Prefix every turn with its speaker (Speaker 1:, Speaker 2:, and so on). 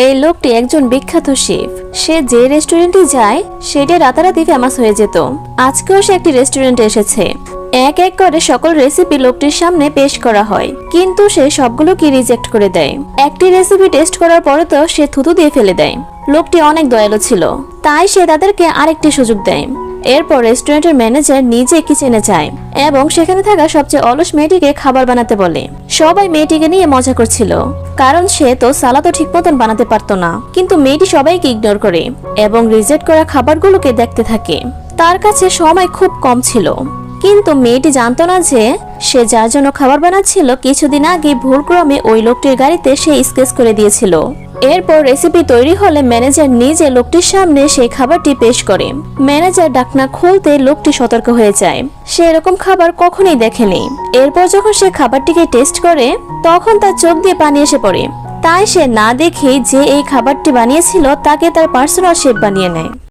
Speaker 1: এই লোকটি একজন বিখ্যাত শেফ। সে যে রেস্টুরেন্টে যায় সেটা রাতারাতি ফেমাস হয়ে যেত। আজকেও সে একটি রেস্টুরেন্টে এসেছে। এক এক করে সকল রেসিপি লোকটির সামনে পেশ করা হয়, কিন্তু সে সবগুলোকে রিজেক্ট করে দেয়। একটি রেসিপি টেস্ট করার পরে তো সে থুতু দিয়ে ফেলে দেয়। লোকটি অনেক দয়ালু ছিল, তাই সে তাদেরকে আরেকটি সুযোগ দেয়। এরপর রেস্টুরেন্টের ম্যানেজার নিজে কিচেনে যায় এবং সেখানে থাকা সবচেয়ে অলস মেয়েটিকে খাবার বানাতে বলে। সবাই মেয়েটিকে নিয়ে মজা করছিল, কারণ সে তো সালাদও ঠিক মতন বানাতে পারতো না। কিন্তু মেয়েটি সবাইকে ইগনোর করে এবং রিজেক্ট করা খাবারগুলোকে দেখতে থাকে। তার কাছে সময় খুব কম ছিল, কিন্তু মেয়েটি জানতো না যে সে যার জন্য খাবার বানাচ্ছিল কিছুদিন আগে ভুলক্রমে ওই লোকটির গাড়িতে সে স্কেচ করে দিয়েছিল। এরপর রেসিপি তৈরি হলে ম্যানেজার নিজে লোকটির সামনে সেই খাবারটি পেশ করে। ম্যানেজার ঢাকনা খুলতে লোকটি সতর্ক হয়ে যায়। সে এরকম খাবার কখনোই দেখেনি। এরপর যখন সে খাবারটিকে টেস্ট করে তখন তার চোখ দিয়ে পানি এসে পড়ে। তাই সে না দেখে যে এই খাবারটি বানিয়েছিল তাকে তার পার্সোনাল শেফ বানিয়ে নেয়।